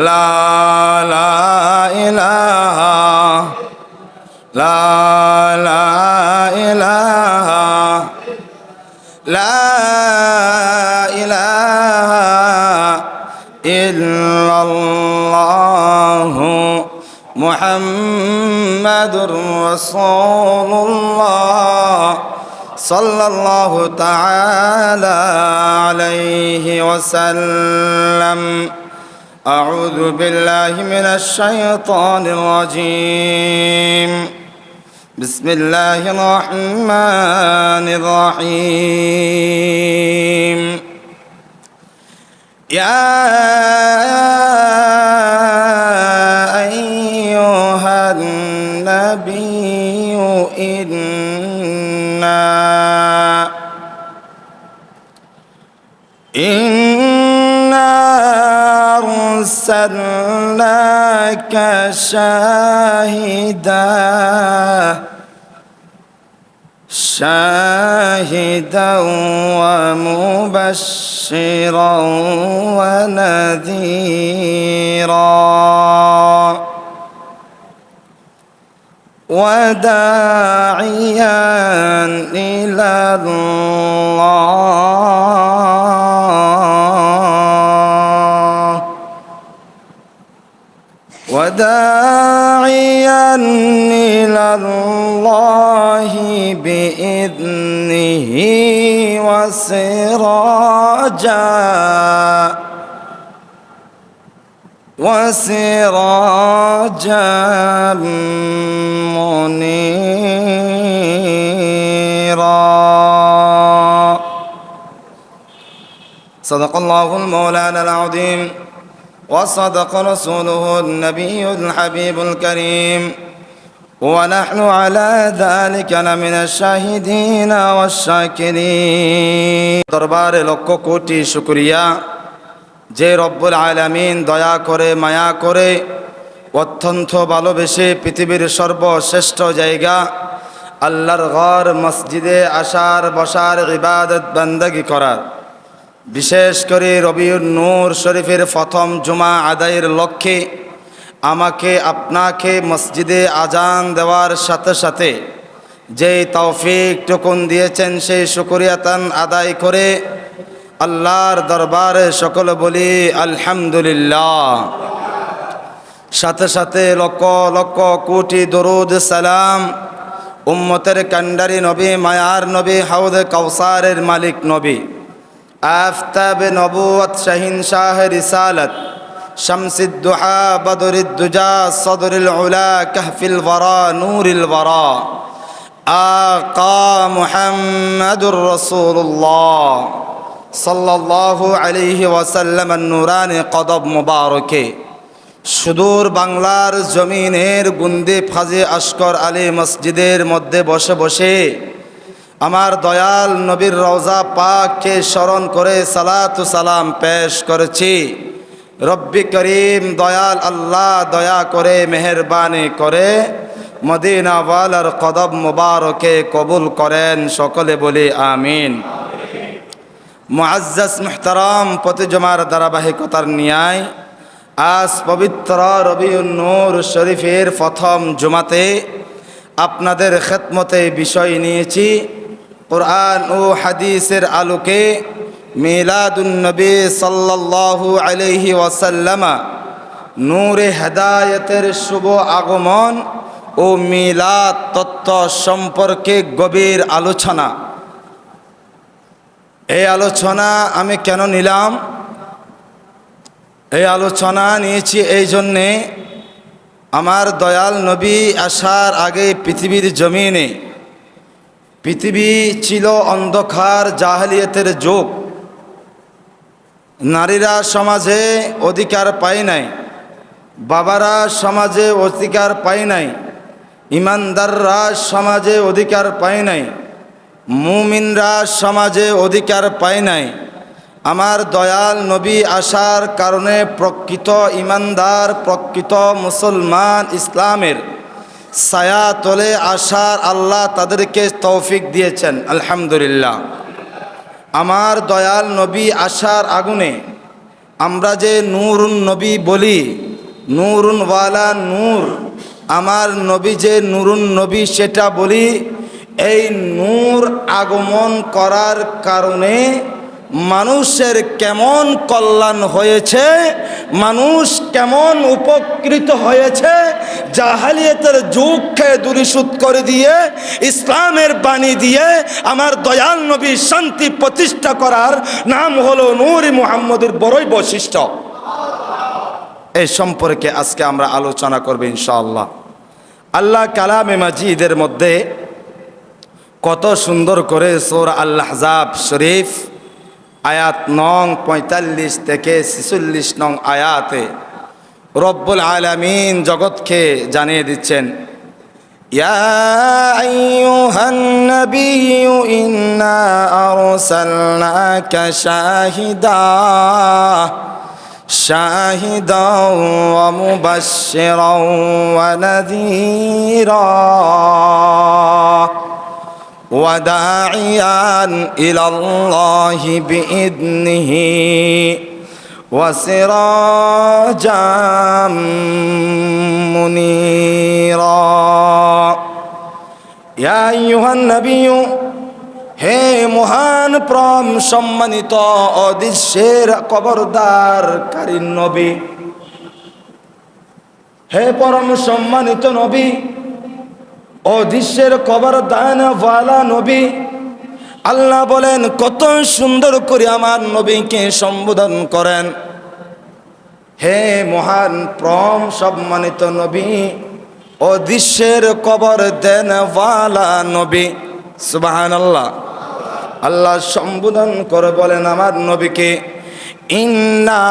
লা লা ইলাহা লা লা ইলাহা লা ইলাহা ইল্লাল্লাহু মুহাম্মাদুর রাসূলুল্লাহ সাল্লাল্লাহু তাআলা আলাইহি ওয়াসাল্লাম। আউযু বিল্লাহি মিনাশ শাইতানির রাজীম। বিসমিল্লাহির রহমানির রহিম। ইয়া আইয়ুহান নাবিয়্যু ইন্না আরসালনাকা শাহিদাও ওয়া মুবাশশিরাও ওয়া নাযীরা ওয়া দাঈয়ান ইলাল্লাহ وداعيا إلى الله بإذنه وسراجا منيرا. صدق الله المولانا العظيم وصدق رسوله النبي الحبيب الكريم ونحن على ذلك لمن الشاهدين والشاكرين. দরবারে লক্ষ কোটি শুকরিয়া যে রব্বুল আলামিন দয়া করে মায়া করে অত্যন্ত ভালোবেসে পৃথিবীর সর্বশ্রেষ্ঠ জায়গা আল্লাহর ঘর মসজিদে আসার বসার ইবাদত বান্দাগি করার, বিশেষ করে রবিউল নূর শরীফের প্রথম জুমা আদায়ের লক্ষ্যে আমাকে আপনাকে মসজিদে আজান দেওয়ার সাথে সাথে যেই তৌফিক টুকুন দিয়েছেন সেই শুকরিয়াতান আদায় করে আল্লাহর দরবারে সকলে বলি আলহামদুলিল্লাহ। সাথে সাথে লক্ষ লক্ষ কোটি দরুদ সালাম উম্মতের কান্ডারি নবী, মায়ার নবী, হাউদে কাউসারের মালিক নবী, আফতাব নবুয়ত, শাহিন শাহ রিসালত, শামসিদ দুহা, বদরিদ দুজা, সদরুল উলা, কাহফিল ওয়ারা, নূরিল ওয়ারা, আকা মুহাম্মাদুর রাসূলুল্লাহ সাল্লাল্লাহু আলাইহি ওয়াসাল্লাম নূরানি কদব মুবারকে সুদূর বাংলার জমিনের গুন্দি ফাজে আশকর আলী মসজিদের মধ্যে বসে বসে আমার দয়াল নবীর রওজা পাককে স্মরণ করে সালাতু সালাম পেশ করেছি। রব্বি করিম দয়াল আল্লাহ দয়া করে মেহেরবানি করে মদিনা ওয়ালার কদম মুবারকে কবুল করেন, সকলে বলি আমিন। মুআজ্জাজ মুহতারাম, প্রতি জুমার ধারাবাহিকতার ন্যায় আজ পবিত্র রবিউল নূর শরীফের প্রথম জুমাতে আপনাদের খেদমতে বিষয় নিয়েছি কুরআন ও হাদিসের আলোকে মিলাদুন নবী সাল্লাল্লাহু আলাইহি ওয়াসাল্লাম, নূরে হেদায়েতের শুভ আগমন ও মিলাদ তত্ত্ব সম্পর্কে গভীর আলোচনা। এই আলোচনা আমি কেন নিলাম? এই আলোচনা নিয়েছি এই জন্যে, আমার দয়াল নবী আসার আগে পৃথিবীর জমিনে পৃথিবী ছিল অন্ধকার জাহেলিয়াতের যুগ। নারীরা সমাজে অধিকার পায় নাই, বাবারা সমাজে অধিকার পায় নাই, ইমানদাররা সমাজে অধিকার পায় নাই, মুমিনরা সমাজে অধিকার পায় নাই। আমার দয়াল নবী আসার কারণে প্রকৃত ইমানদার, প্রকৃত মুসলমান ইসলামের ছায়া তলে আসার আল্লাহ তাদেরকে তৌফিক দিয়েছেন, আলহামদুলিল্লাহ। আমার দয়াল নবী আসার আগুনে আমরা যে নূরুন নবী বলি, নূরুন ওয়ালা নূর, আমার নবী যে নূরুন নবী সেটা বলি, এই নূর আগমন করার কারণে মানুষের কেমন কল্যাণ হয়েছে, মানুষ কেমন উপকৃত হয়েছে। জাহালিয়াতের যুগকে দূরীভূত করে দিয়ে ইসলামের বাণী দিয়ে আমার দয়াল নবী শান্তি প্রতিষ্ঠা করার নাম হলো নূর-ই মুহাম্মদের বড়ই বৈশিষ্ট্য। এই সম্পর্কে আজকে আমরা আলোচনা করব ইনশাআল্লাহ। আল্লাহ কালামে মাজিদের মধ্যে কত সুন্দর করে সূরা আল আহজাব শরীফ আয়াত নং ৪৫ থেকে ৪৬ নং আয়াতে রব্বুল আলামিন জগৎকে জানিয়ে দিচ্ছেন, ইয়া আইয়ুহান নাবিয়্যু ইন্না আরসালনাকা শাহিদাও ওয়া মুবাশশিরাও ওয়া নাযীরা وداعيا إلى الله بإذنه وسراجا منيرا يا أيها النبي হে মহান প্রম সম্মানিত অদৃশ্যের খবরদারকারী নবী, হে পরম সম্মানিত নবী, অদৃশ্যের খবর দানওয়ালা নবী। আল্লাহ বলেন কত সুন্দর করে আমার নবীকে সম্বোধন করেন, হে মহান প্রম সম্মানিত নবী, অদৃশ্যের খবর দেনওয়ালা নবী। সুবহানাল্লাহ। আল্লাহ সম্বোধন করে বলেন আমার নবীকে, ইন্না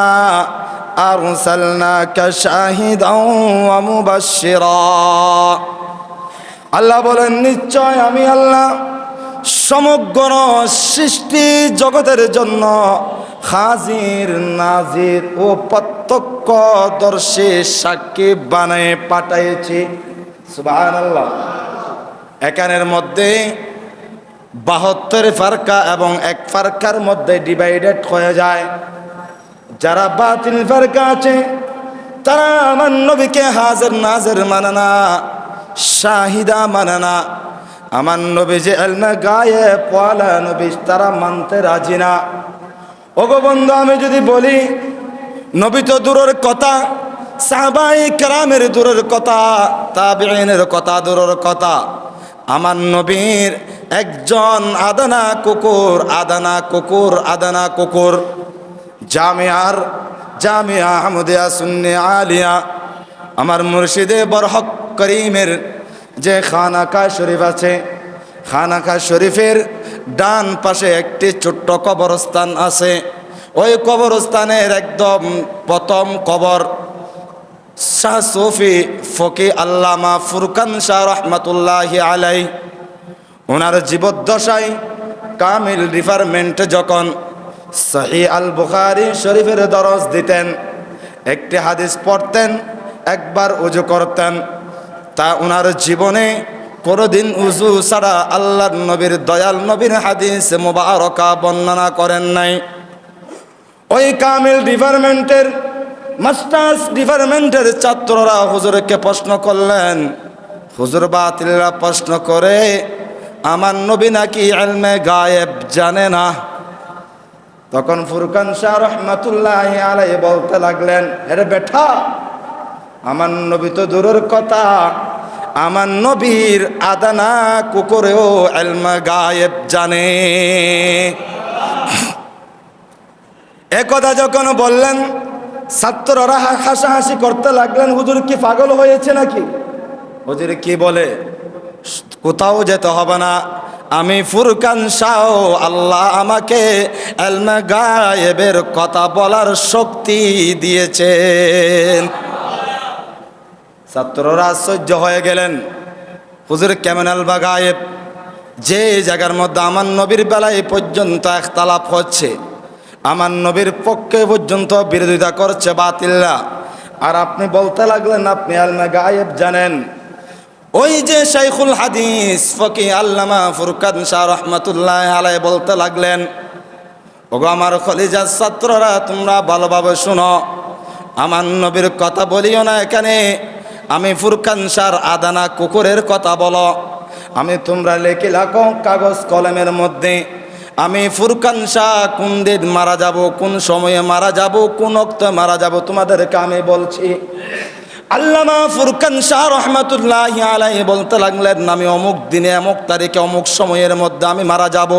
আরসালনাকা শাহিদাও ওয়া মুবাশশিরা। আল্লাহ বলেন নিশ্চয় আমি আল্লাহ সমগ্র সৃষ্টি জগতের জন্য হাজির নাজির ও প্রত্যক্ষদর্শী সাক্ষী বানায় পাঠাইছি। সুবহানাল্লাহ। এখানের মধ্যে ৭২ ফারকা এবং এক ফারকার মধ্যে ডিভাইডেড হয়ে যায়। যারা বাতিল ফারকা আছে তারা আমার নবীকে হাজির নাজির মানে না, শাহিদা মানে না। আমার নবী যে ইলমে গায়েব ওয়ালা নবী তারা মানতে রাজি না। ওগো বন্ধু, আমি যদি বলি নবী তো দূরের কথা, সাহাবায়ে কেরামের দূরের কথা, তাবিঈনের কথা দূরের কথা, আমার নবীর একজন আদানা কুকুর জামিয়া আহমদিয়া সুন্নি আলিয়া আমার মুর্শিদে বরহক করিমের যে খানাকা শরীফ আছে, খানাকা শরীফের ডান পাশে একটি ছোট্ট কবরস্থান আছে। ওই কবরস্থানের একদম প্রথম কবর শাহ সুফি ফকি আল্লামা ফুরকান শাহ রহমাতুল্লাহি আলাই। ওনার জীবদ্দশায় কামিল ডিপার্টমেন্টে যখন সহিহ আল বুখারী শরীফের দরস দিতেন, একটি হাদিস পড়তেন, একবার উজু করতেন, তা ওনার জীবনে কোনোদিন উজু ছাড়া আল্লাহর নবীর দয়াল নবীর হাদিস মুবারকা বর্ণনা করেন নাই। ওই কামিল ডিপার্টমেন্টের মাস্টার্স ডিপার্টমেন্টের ছাত্ররা হুজুরকে প্রশ্ন করলেন, হুজুর বাতিলরা প্রশ্ন করে আমার নবী নাকি ইলমে গায়েব জানে না। তখন ফুরকান শাহ রহমাতুল্লাহি আলাইহি বলতে লাগলেন, আরে বেটা, আমার নবী তো দূরের কথা, আমার নবীর আদানা কুকুরেও ইলমে গায়েব জানে। একথা যখন বললেন, ছাত্ররা হাসাহাসি করতে লাগলেন, হুজুর কি পাগল হয়েছে নাকি? হুজুর কি বলে, কোথাও যেতে হবে না, আমি ফুরকান শাহ, আল্লাহ আমাকে ইলমে গায়েবের কথা বলার শক্তি দিয়েছেন। ছাত্ররা আশ্চর্য হয়ে গেলেন, হুজুর কেমন ইলমে গায়েব? যে জায়গার মধ্যে আমার নবীর বেলায় পর্যন্ত ইখতিলাফ হচ্ছে, আমার নবীর পক্ষে পর্যন্ত বিরোধিতা করছে বাতিলরা, আর আপনি বলতে লাগলেন আপনি ইলমে গায়েব জানেন। ওই যে শাইখুল হাদিস ফকি আল্লামা ফুরকান শাহ রহমাতুল্লাহি আলাইহি বলতে লাগলেন, ওগো আমার কলিজার ছাত্ররা, তোমরা ভালোভাবে শোনো, আমার নবীর কথা বলিও না এখানে। আমি ফুরকান শাহর আদানা কুকুরের কথা বলো, আমি তোমরা লেখে রাখো কাগজ কলমের মধ্যে। আমি ফুরকান শাহ কোন দিন মারা যাব, কোন সময়ে মারা যাব, কোন অক্তে মারা যাব, তোমাদেরকে আমি বলছি। আল্লামা ফুরকান শাহ রহমাতুল্লাহি আলাইহি বলতে লাগলেন, আমি অমুক দিনে অমুক তারিখে অমুক সময়ের মধ্যে আমি মারা যাব।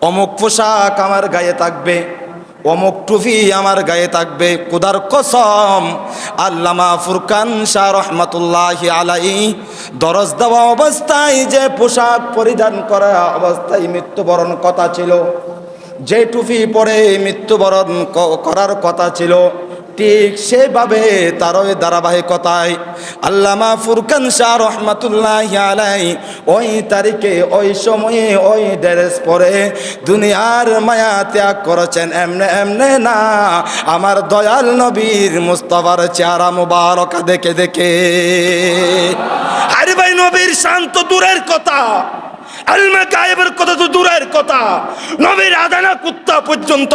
অমুক পোশাক আমার গায়ে থাকবে, অমুক টুপি আমার গায়ে থাকবে। খোদার কসম, আল্লামা ফুরকান শাহ রহমাতুল্লাহি আলাইহি দরজ দেওয়া অবস্থায় যে পোশাক পরিধান করা অবস্থায় মৃত্যুবরণ কথা ছিল, যে টুপি পরে মৃত্যুবরণ করার কথা ছিল, ঠিক সেভাবে তার ওই ধারাবাহিকতায় আল্লামা ফুরকান শাহ রহমাতুল্লাহি আলাইহি ওই তারিখে ওই সময়ে ওই ড্রেস পরে দুনিয়ার মায়া ত্যাগ করেছেন। এমনে এমনে না, আমার দয়াল নবীর মুস্তাফার চেহারা মুবারক দেখে দেখে। আরে ভাই, নবীর শান তো দূরের কথা, আলমে গায়েবের কথা তো দূরের কথা, নবীর আদানা কুত্তা পর্যন্ত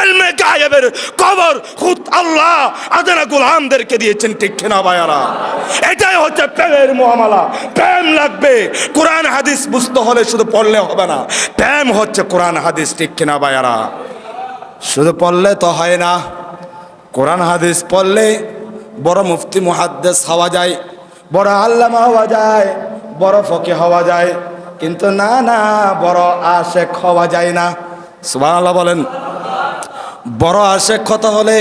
আলমে গায়েবের কবর খুদ আল্লাহ আদানা গোলামদেরকে দিয়েছেন, ঠিক কিনা ভাইয়ারা? এটাই হচ্ছে প্রেমের মুআমালা। প্রেম লাগবে, কোরআন হাদিস বুঝতে হলে শুধু পড়লে হবে না, প্রেম হচ্ছে কোরআন হাদিস, ঠিক কিনা ভাইয়ারা? শুধু পড়লে তো হয় না, কোরআন হাদিস পড়লে বড় মুফতি মুহাদ্দিস হওয়া যায়, বড় আল্লামা হওয়া যায়, বড় ফকিহ হওয়া যায়, কিন্তু না না, বড় আশেক হওয়া যায় না। সুবহানাল্লাহ বলেন। বড় আশেক হতে হলে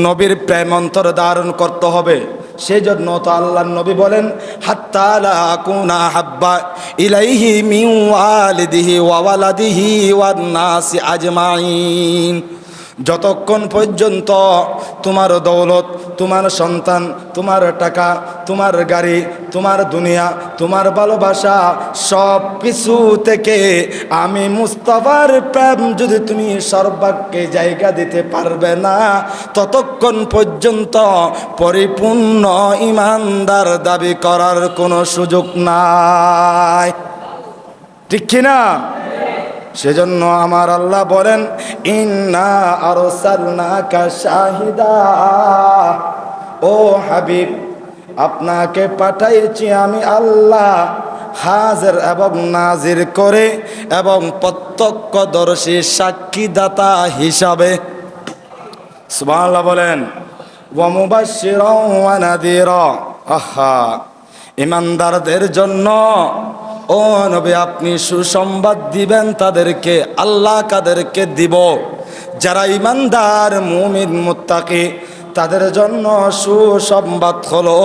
নবীর প্রেম অন্তর ধারণ করতে হবে। সেই জন্য তো আল্লাহর নবী বলেন, হাত্তা লা আকুনা হাব্বা ইলাইহি মিন ওয়ালিদিহি ওয়া ওয়ালাদিহি ওয়ান নাসি আজমাইন। যতক্ষণ পর্যন্ত তোমার দৌলত, তোমার সন্তান, তোমার টাকা, তোমার গাড়ি, তোমার দুনিয়া, তোমার ভালোবাসা সব কিছু থেকে আমি মুস্তাফার প্রেম যদি তুমি সর্বাগ্যে জায়গা দিতে পারবে না, ততক্ষণ পর্যন্ত পরিপূর্ণ ইমানদার দাবি করার কোনো সুযোগ নাই, ঠিক কিনা? সেজন্য আমার আল্লাহ বলেন, ইন্না আরসালনাকা শাহিদা, ও হাবিব আপনাকে পাঠাইছি আমি আল্লাহ হাজির এবং নাজির করে এবং প্রত্যক্ষদর্শী সাক্ষীদাতা হিসাবে। সুবহানাল্লাহ বলেন। ওয়া মুবাশশিরাও ওয়া নাযীরা, আহা, ইমানদারদের জন্য ও নবী আপনি সুসংবাদ দিবেন তাদেরকে। আল্লাহ কাদেরকে দিব? যারা ইমানদার মুমিন মুত্তাকি, তাদের জন্য সুসংবাদ হলো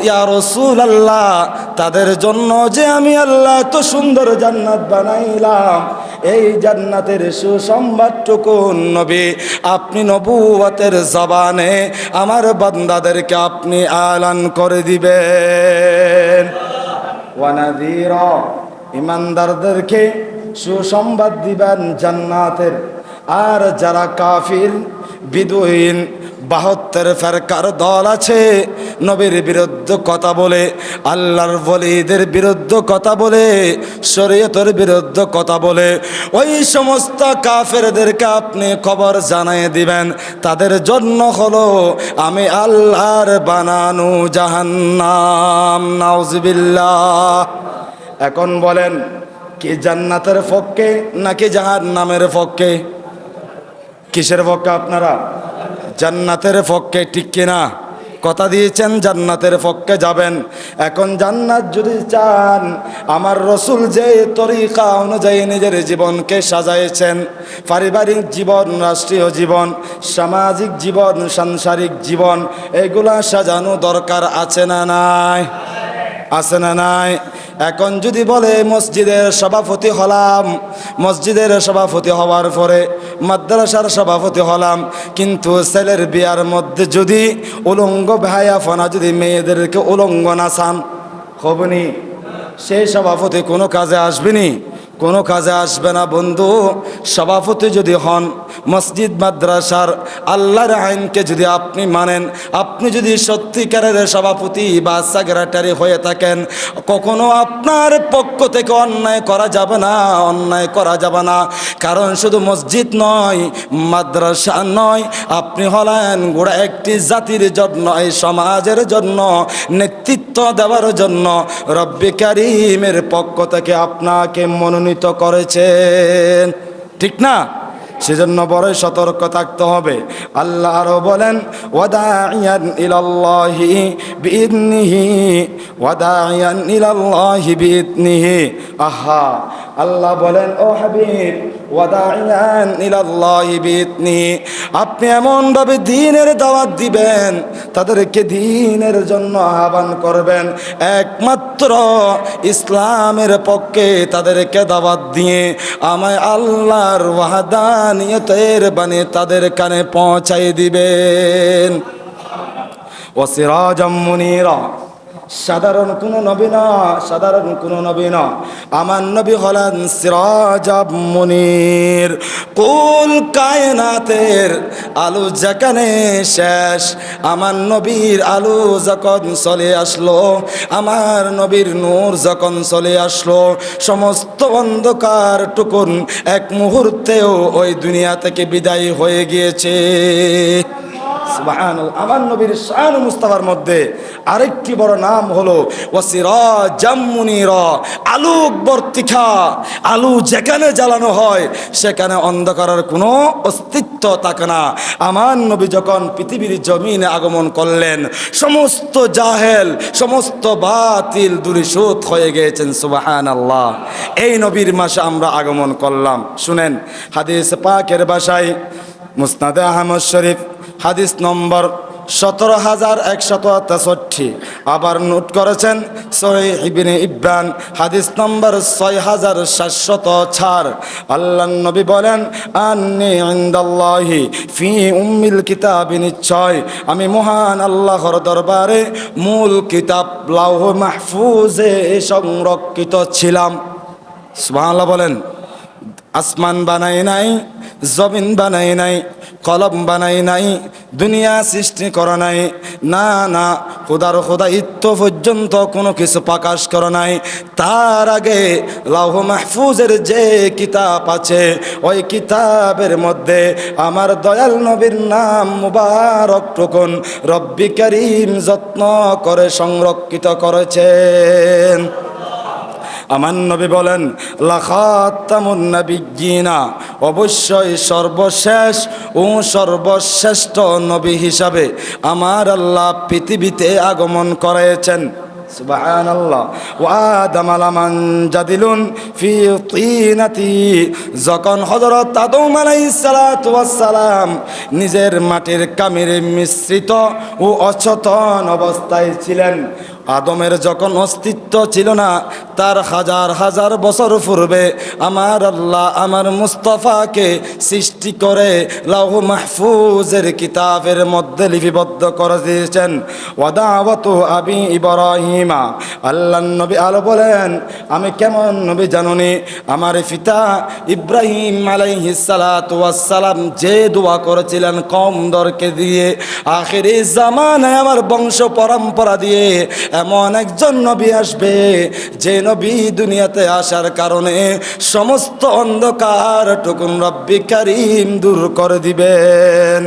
ইয়া রাসূলুল্লাহ, তাদের জন্য যে আমি আল্লাহ এত সুন্দর জান্নাত বানাইলাম, এই জান্নাতের সুসংবাদটুকু নবী আপনি নবুয়তের জবানে আমার বান্দাদেরকে আপনি আলান করে দিবেন। ওয়ানাযীরা, ইমানদারদেরকে সুসংবাদ দিবেন জান্নাতের। আর যারা কাফির বিদুইন 72 ফেরকার দল আছে, নবীর বিরুদ্ধে কথা বলে, আল্লাহর ওলিদের বিরুদ্ধে কথা বলে, শরীয়তের বিরুদ্ধে কথা বলে, ওই সমস্ত কাফেরদেরকে আপনি খবর জানিয়ে দিবেন, তাদের জন্য হলো আমি আল্লাহর বানানো জাহান্নাম। নাউজুবিল্লাহ। এখন বলেন, কি জান্নাতের পক্ষে নাকি জাহান্নামের পক্ষে? কিসের পক্ষে আপনারা? জান্নাতের পক্ষে, ঠিক কিনা? কথা দিয়েছেন জান্নাতের পক্ষে যাবেন। এখন জান্নাত যদি চান, আমার রসুল যে তরিকা অনুযায়ী নিজের জীবনকে সাজাইছেন, পারিবারিক জীবন, রাষ্ট্রীয় জীবন, সামাজিক জীবন, সাংসারিক জীবন, এগুলা সাজানো দরকার আছে না নাই? আছে না নাই? এখন যদি বলে মসজিদের সভাপতি হলাম, মসজিদের সভাপতি হওয়ার পরে মাদ্রাসার সভাপতি হলাম, কিন্তু ছেলের বিয়ার মধ্যে যদি উলঙ্গ ভাইয়াফনা যদি মেয়েদেরকে উলঙ্গ নাচান, হবনি? সেই সভাপতি কোনো কাজে আসবেনি? কোনো কাজে আসবে না বন্ধু। সভাপতি যদি হন, মসজিদ মাদ্রাসার আল্লাহর আইনকে যদি আপনি মানেন, আপনি যদি সত্যিকারের সভাপতি বা সেক্রেটারি হয়ে থাকেন, কখনো আপনার পক্ষ থেকে অন্যায় করা যাবে না, অন্যায় করা যাবে না। কারণ শুধু মসজিদ নয়, মাদ্রাসা নয়, আপনি হলেন গোড়া একটি জাতির জন্য, এই সমাজের জন্য নেতৃত্ব দেওয়ার জন্য রব্বে কারীমের পক্ষ থেকে আপনাকে মনোনীত করেছেন, ঠিক না? সেজন্য বড় সতর্ক থাকতে হবে। আল্লাহ আরো বলেন, ওয়াদাইয়ান ইলাল্লাহি বিইذনিহি, ওয়াদাইয়ান ইলাল্লাহি বিইذনিহি। আহা, আল্লাহ বলেন, ও হাবিব, ওয়াদাইয়ান ইলাল্লাহি বিইذনিহি, আপনি এমনভাবে দ্বীনের দাওয়াত দিবেন, তাদেরকে দ্বীনের জন্য আহ্বান করবেন, একমাত্র ইসলামের পক্ষে তাদেরকে দাওয়াত দিয়ে আমায় আল্লাহর ওয়াহদানিয়তের বাণী তাদের কানে পৌঁছাই দিবেন। ওয়াসিরাজাম মুনীরা, সাধারণ কোনো নবী না, সাধারণ কোনো নবী না, আমার নবী হলেন সিরাজাম মুনীর। কুল কায়নাতের আলো যেখানে শেষ, আমার নবীর আলো যখন চলে আসলো, আমার নবীর নূর যখন চলে আসলো, সমস্ত অন্ধকার টুকুন এক মুহূর্তেও ওই দুনিয়া থেকে বিদায় হয়ে গিয়েছে। সুবহানাল্লাহ। আমার নবীর শান মুস্তাফার মধ্যে আরেকটি বড় নাম হলো ওয়াসিরাজাম মুনীরা, আলোক বর্তিকা। আলো যেখানে জ্বালানো হয় সেখানে অন্ধকারের কোনো অস্তিত্ব থাকে না। আমার নবী যখন পৃথিবীর জমিনে আগমন করলেন, সমস্ত জাহেল, সমস্ত বাতিল দূরীভূত হয়ে গিয়েছেন। সুবহানাল্লাহ। এই নবীর মাসে আমরা আগমন করলাম। শুনেন, হাদিস পাকের ভাষায় মুসনাদে আহমদ শরীফ হাদিস নম্বর 17,163, আবার নোট করেছেন সহিহ ইবনে ইব্বান হাদিস নম্বর 6,704। আল্লাহর নবী বলেন, আন্নী ইনদাল্লাহি ফি উম্মিল কিতাব, নিশ্চয় আমি মহান আল্লাহর দরবারে মূল কিতাব লাউহ মাহফুজে সংরক্ষিত ছিলাম। সুবহানাল্লাহ বলেন। আসমান বানাই নাই, জমিন বানাই নাই, কলম বানাই নাই, দুনিয়া সৃষ্টি করা নাই, না না, খোদার খোদাইত্ব পর্যন্ত কোনো কিছু প্রকাশ করা নাই। তার আগে লাউহ মাহফুজের যে কিতাব আছে, ওই কিতাবের মধ্যে আমার দয়াল নবীর নাম মুবারক টুকুন রব্বি কারীম যত্ন করে সংরক্ষিত করেছেন। আমার নবী বলেন, লাখাতামুন নাবিয়্যিনা, অবশ্যই সর্বশেষ ও সর্বশ্রেষ্ঠ নবী হিসাবে আমার আল্লাহ পৃথিবীতে আগমন করেছেন। সুবহানাল্লাহ। ওয়া আদম লামান জাদিলুন ফি তিনাতি, যখন হযরত আদম আলাইহিস সালাতু ওয়াস সালাম নিজের মাটির কামিরে মিশ্রিত ও অচেতন অবস্থায় ছিলেন, আদমের যখন অস্তিত্ব ছিল না, তার হাজার হাজার বছর পূর্বে আমার আল্লাহ আমার মুস্তাফাকে সৃষ্টি করে লাউহ মাহফুজের কিতাবের মধ্যে লিপিবদ্ধ করে দিয়েছেন। ওয়াদাওয়াতু আবি ইব্রাহিমা, আল্লাহর নবী আলো বলেন, আমি কেমন নবী জানুনি, আমার পিতা ইব্রাহিম আলাইহিস সালাতু ওয়াস সালাম যে দোয়া করেছিলেন কওমদেরকে দিয়ে, আখিরি জামানায় আমার বংশ পরম্পরা দিয়ে এমন একজন নবী আসবে, যে নবী দুনিয়াতে আসার কারণে সমস্ত অন্ধকার টুকুন রব্বি কারীম দূর করে দিবেন।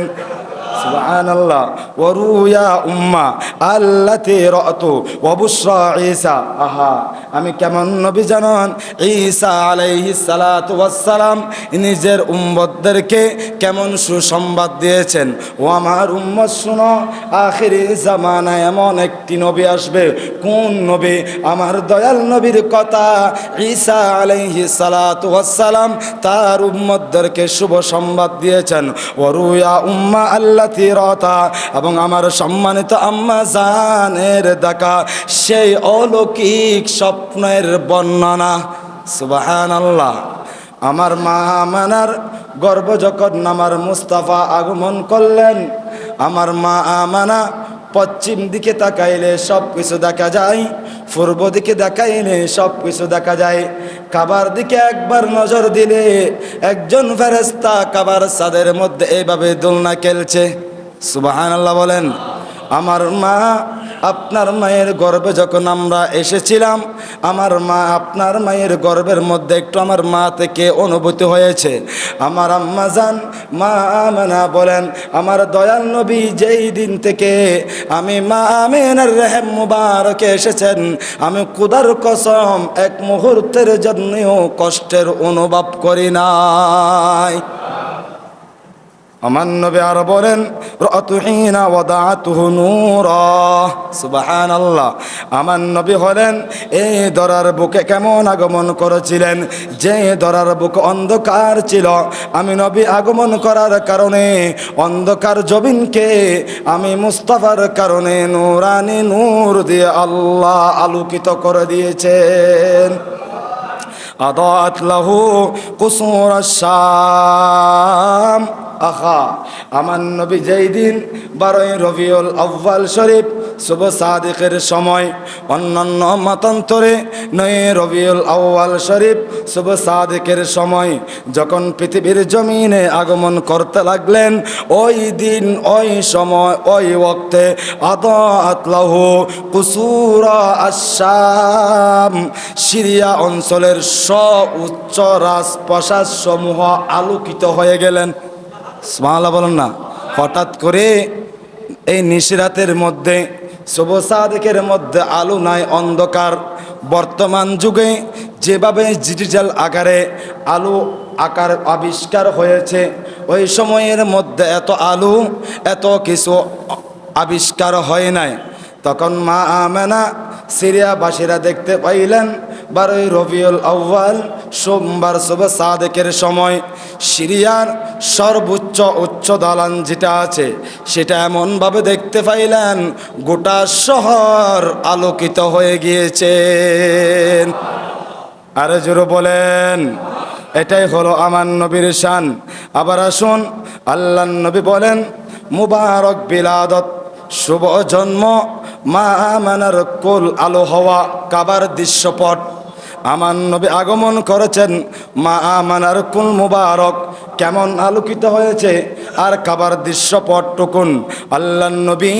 সুবহানাল্লাহ। ওয়ারুয়া উম্মা আল্লাতী রাতু ওয়া বুশরা ঈসা, আহা, আমি কেমন নবী জানেন, ঈসা আলাইহিস সালাতু ওয়াস সালাম নিজের উম্মতদেরকে কেমন সুসংবাদ দিয়েছেন। ও আমার উম্মত শুনো, আখিরি জামানায় এমন একটি নবী আসবে। কোন নবী? আমার দয়াল নবীর কথা। ঈসা আলাইহিস সালাতু ওয়াস সালাম তার উম্মতদেরকে শুভ সংবাদ দিয়েছেন। ওয়ারুয়া উম্মা আল্লাতী রাতা, এবং আমার সম্মানিত আম্মা জানের দেখা সেই অলৌকিক স্বপ্নের বর্ণনা। সুবহানাল্লাহ। আমার মা আমানার গর্ভ যখন আমার মুস্তাফা আগমন করলেন, আমার মা আমানা পশ্চিম দিকে তাকাইলে সব কিছু দেখা যায়, পূর্ব দিকে তাকাইলে সব কিছু দেখা যায়। কাবার দিকে একবার নজর দিলে একজন ফেরেশতা কাবার ছাদের মধ্যে এইভাবে দোলনা খেলছে। সুবহানাল্লাহ বলেন। আমার মা আপনার মায়ের গর্ভে যখন আমরা এসেছিলাম, আমার মা আপনার মায়ের গর্ভের মধ্যে একটু আমার মা থেকে অনুভূতি হয়েছে। আমার আম্মা জান মা আমেনা বলেন, আমার দয়াল নবী যেই দিন থেকে আমি মা আমেনার রেহেম মুবারকে এসেছেন, আমি খোদার কসম এক মুহূর্তের জন্যও কষ্টের অনুভব করি নাই। আমার নবী আর বলেন, রাতুহিনা ওয়াদাতুহু নূরা। সুবহানাল্লাহ। আমার নবী হলেন এই দরার বুকে কেমন আগমন করেছিলেন, যে দরার বুকে অন্ধকার ছিল, আমি নবী আগমন করার কারণে অন্ধকার জমিনকে আমি মুস্তাফার কারণে নূরানি নূর দিয়ে আল্লাহ আলোকিত করে দিয়েছেন। আদাত লাহু কুসুর শাম। আহা, আমার নবী যেই দিন 12 রবিউল আউয়াল শরীফ শুভ সাদিকের সময়, অন্যান্য মতান্তরে 9 রবিউল আউয়াল শরীফ শুভ সাদিকের সময় যখন পৃথিবীর জমিনে আগমন করতে লাগলেন, ওই দিন ওই সময় ওই ওক্তে আদাত লাহু কুসুরা আশ-শাম, সিরিয়া অঞ্চলের উচ্চ রাজপ্রাসাদ সমূহ আলোকিত হয়ে গেলেন। সুবহানাল্লাহ বলেন না। হঠাৎ করে এই নিশরাতের মধ্যে শুভ সাদিকের মধ্যে আলো নাই, অন্ধকার। বর্তমান যুগে যেভাবে ডিজিটাল আকারে আলো আকার আবিষ্কার হয়েছে, ওই সময়ের মধ্যে এত আলো এত কিছু আবিষ্কার হয় নাই। তখন মা আমেনা সিরিয়াবাসীরা দেখতে পাইলেন 12 রবিউল আউয়াল সোমবার শুভ সাদেকের সময় সিরিয়ার সর্বোচ্চ উচ্চ দালান যেটা আছে সেটা এমনভাবে দেখতে পাইলেন গোটা শহর আলোকিত হয়ে গিয়েছে। আরে জোরে বলেন, এটাই হলো আমার নবীর শান। আবার আসুন, আল্লাহর নবী বলেন, মুবারক বিলাদত, শুভ জন্ম, মা আমানার কুল আলো হওয়া কাবার দৃশ্যপট। আমার নবী আগমন করেছেন, মা আমানার কুল মুবারক কেমন আলোকিত হয়েছে, আর কাবার দৃশ্যপট টুকুন আল্লাহর নবী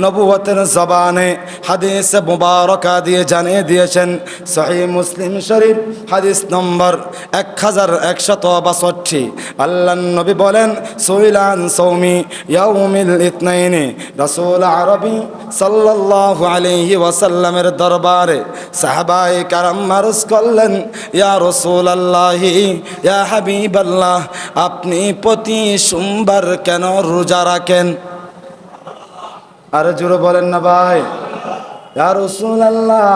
নবুয়তের জবানে হাদিস মুবারকা দিয়ে জানিয়ে দিয়েছেন। সহিহ মুসলিম শরীফ হাদিস নম্বর 1162। আল্লাহর নবী বলেন, সুইলান সৌমি ইয়াউমিল ইতনাইনি, রাসূল আরবি সাল্লাল্লাহু আলাইহি ওয়াসাল্লামের দরবারে সাহাবায়ে কারাম মারজ করলেন, ইয়া রাসূলুল্লাহি ইয়া হাবিবাল্লাহ, আপনি প্রতি সোমবার কেন রোজা রাখেন? আরে জোরে বলেন না ভাই। ইয়া রাসূলুল্লাহ,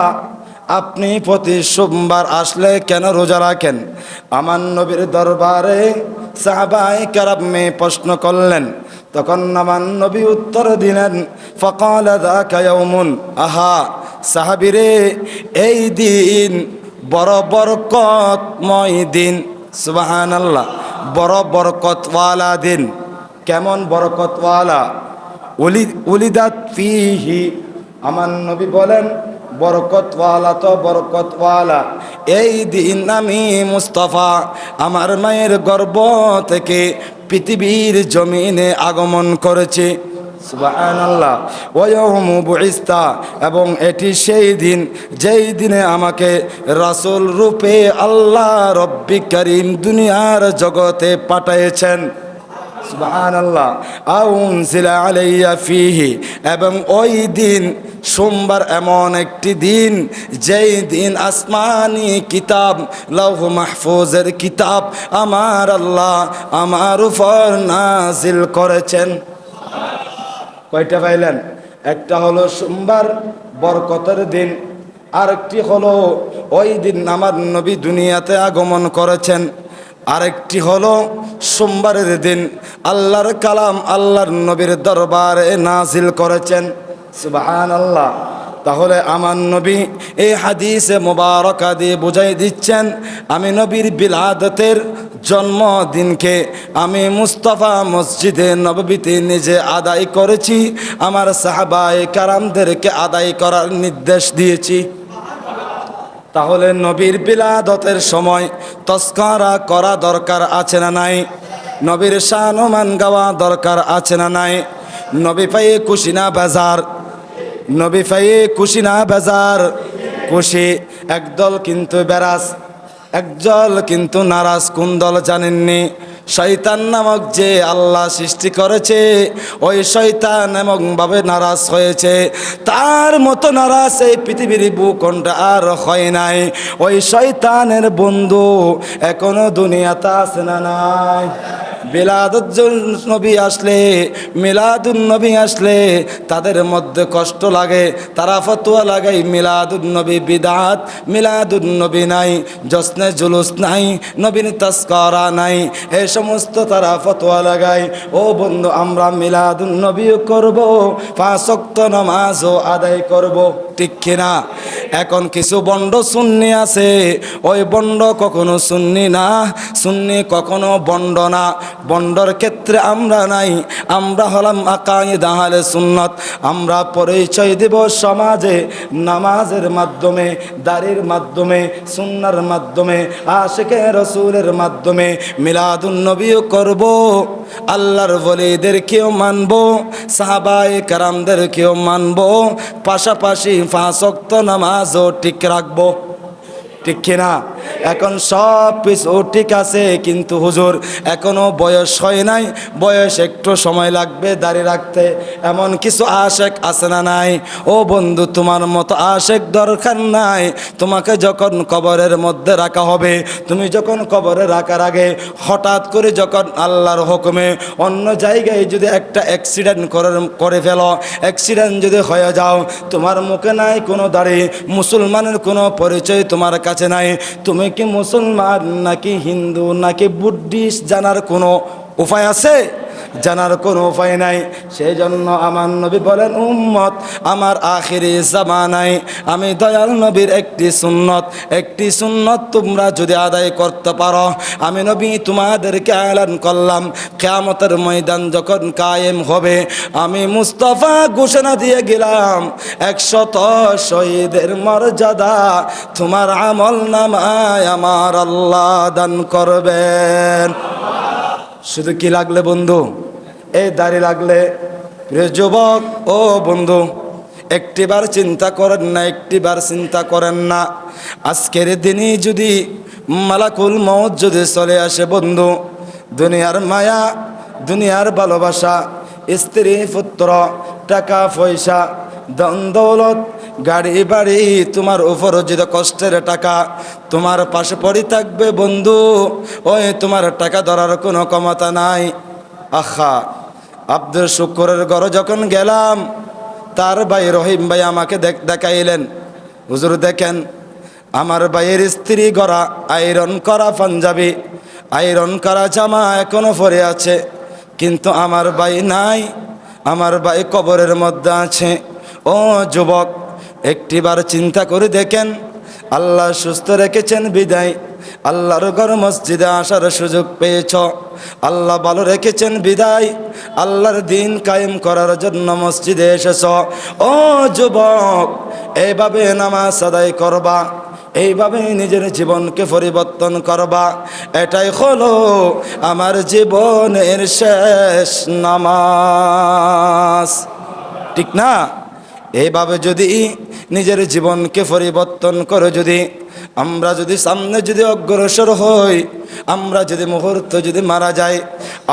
আপনি প্রতি সোমবার আসলে কেন রোজা রাখেন? আমার নবীর দরবারে সাহাবায়ে কেরাম প্রশ্ন করলেন। তখন আমার নবী উত্তর দিলেন, ফাকালা যাকা ইয়াউমুন, আহা সাহাবীরে, এই দিন বড় বরকতময় দিন। সুবহানাল্লাহ, বড় বরকতওয়ালা দিন। কেমন বরকতওয়ালা? উলিদাত ফিহি, আমার নবী বলেন বরকতওয়ালা তো বরকতওয়ালা। এই দিন আমি মুস্তাফা আমার মায়ের গর্ভ থেকে পৃথিবীর জমিনে আগমন করেছি। সুবহানাল্লাহ। ওয়া ইয়াউমু বুইস্তা, এবং এটি সেই দিন যেই দিনে আমাকে রাসূল রূপে আল্লাহ রব্বি করিম দুনিয়ার জগতে পাঠিয়েছেন। সুবহানাল্লাহ। আউনজিলা আলাইয়া ফিহি, এবং ওই দিন সোমবার এমন একটি দিন যেই দিন আসমানি কিতাব লৌহ মাহফুজের কিতাব আমার আল্লাহ আমার উপর নাজিল করেছেন। কয়টা পাইলেন? একটা হলো সোমবার বরকতের দিন, আরেকটি হলো ওই দিন আমার নবী দুনিয়াতে আগমন করেছেন, আরেকটি হলো সোমবারের দিন আল্লাহর কালাম আল্লাহর নবীর দরবারে নাজিল করেছেন। সুবহানাল্লাহ। তাহলে আমার নবী এই হাদিসে মুবারকা দিয়ে বুঝাই দিচ্ছেন, আমি নবীর বিলাদতের জন্মদিনকে আমি মুস্তাফা মসজিদে নববীতে নিজে আদায় করেছি, আমার সাহাবায়ে কারামদেরকে আদায় করার নির্দেশ দিয়েছি। তাহলে নবীর বিলাদতের সময় তস্করা করা দরকার আছে না নাই? নবীর শানমান গাওয়া দরকার আছে না নাই? নবী পায়ে খুশি না বেজার? নবী পায়ে খুশি না বেজার? খুশি। একদল কিন্তু বেরাস, একদল কিন্তু নারাজ। কোন দল জানেননি? শয়তান নামক যে আল্লাহ সৃষ্টি করেছে, ওই শয়তান এমনভাবে নারাজ হয়েছে, তার মতো নারাজ এই পৃথিবীর ভূখণ্ডে আর হয় নাই। ওই শয়তানের বন্ধু এখনো দুনিয়াতে আছে না নাই? বিলাদুল নবী আসলে, মিলাদুন নবী আসলে তাদের মধ্যে কষ্ট লাগে, তারা ফতোয়া লাগাই মিলাদুন নবী বিদআত, মিলাদুন নবী নাই, জশ্নে জুলুস নাই, নবীর তাজকিরা নাই, এই সমস্ত তারা ফতোয়া লাগায়। ও বন্ধু, আমরা মিলাদুন নবীও করব, 5 ওয়াক্ত নামাজও আদায় করব, ঠিক কিনা? এখন কিছু বন্ড সুন্নি আছে, ওই বন্ড কখনো সুন্নি না, সুন্নি কখনো বন্ড না। বন্ডর ক্ষেত্রে আমরা নাই, আমরা হলাম আকায়েদ আহলে সুন্নাত। আমরা পরিচয় দেব সমাজে নামাজের মাধ্যমে, দাড়ির মাধ্যমে, সুন্নার মাধ্যমে, আশিকে রসুলের মাধ্যমে। মিলাদুন নবীও করব, আল্লাহর ওলিদেরকেও মানব, সাহাবায়ে কেরামদেরকেও মানব, পাশাপাশি 5 ওয়াক্ত নামাজও ঠিক রাখবো, ঠিক কিনা? এখন সব কিছু ঠিক আছে, কিন্তু হুজুর এখনো বয়স হয় নাই, বয়স একটু সময় লাগবে দাড়ি রাখতে, এমন কিছু আশেক আছে না নাই? ও বন্ধু, তোমার মতো আশেক দরকার নাই। তোমাকে যখন কবরের মধ্যে রাখা হবে, তুমি যখন কবরে রাখার আগে হঠাৎ করে যখন আল্লাহর হুকুমে অন্য জায়গায় যদি একটা অ্যাক্সিডেন্ট করে ফেলো, অ্যাক্সিডেন্ট যদি হয়ে যাও, তোমার মুখে নাই কোনো দাড়ি, মুসলমানের কোনো পরিচয় তোমার কাছে নাই, তুমি কি মুসলমান নাকি হিন্দু নাকি বুদ্ধিস্ট জানার কোনো উপায় আছে? জানার কোনো উপায় নাই। সেই জন্য আমার নবী বলেন, উম্মত আমার আখিরি জামানায় আমি দয়াল নবীর একটি সুন্নত তোমরা যদি আদায় করতে পারো, আমি নবী তোমাদেরকে এলান করলাম, কিয়ামতের ময়দান যখন কায়েম হবে, আমি মুস্তাফা ঘোষণা দিয়ে গেলাম, 100 শহীদের মর্যাদা তোমার আমল নামায় আমার আল্লাহ দান করবেন। শুধু কি লাগলে বন্ধু? এই দাড়ি লাগলে? প্রিয় যুবক ও বন্ধু, একটিবার চিন্তা করেন না, একটিবার চিন্তা করেন না, আজকের দিনই যদি মালাকুল মউত যদি চলে আসে বন্ধু, দুনিয়ার মায়া, দুনিয়ার ভালোবাসা, স্ত্রী পুত্র, টাকা পয়সা, ধন দৌলত, গাড়ি বাড়ি, তোমার উপর যদি কষ্টের টাকা তোমার পাশে পড়ে থাকবে বন্ধু, ওই তোমার টাকা ধরার কোনো ক্ষমতা নাই। আহা, আব্দুল শুকুরের ঘরে যখন গেলাম, তার ভাই রহিম ভাই আমাকে দেখাইলেন, হুজুর দেখেন আমার ভাইয়ের স্ত্রী গড়া আয়রন করা পাঞ্জাবি, আয়রন করা জামা এখনো পরে আছে, কিন্তু আমার ভাই নাই, আমার ভাই কবরের মধ্যে আছে। ও যুবক, একটিবার চিন্তা করে দেখেন, আল্লাহ সুস্থ রেখেছেন বিদায় আল্লাহর ঘর মসজিদে আসার সুযোগ পেয়েছ, আল্লাহ ভালো রেখেছেন বিদায় আল্লাহর দিন কায়েম করার জন্য মসজিদে এসেছ। ও যুবক, এইভাবে নামাজ আদায় করবা, এইভাবে নিজের জীবনকে পরিবর্তন করবা, এটাই হলো আমার জীবনের শেষ নামাজ, ঠিক না? এইভাবে যদি নিজের জীবনকে পরিবর্তন করে যদি আমরা যদি সামনে যদি অগ্রসর হই, আমরা যদি মুহূর্ত যদি মারা যাই,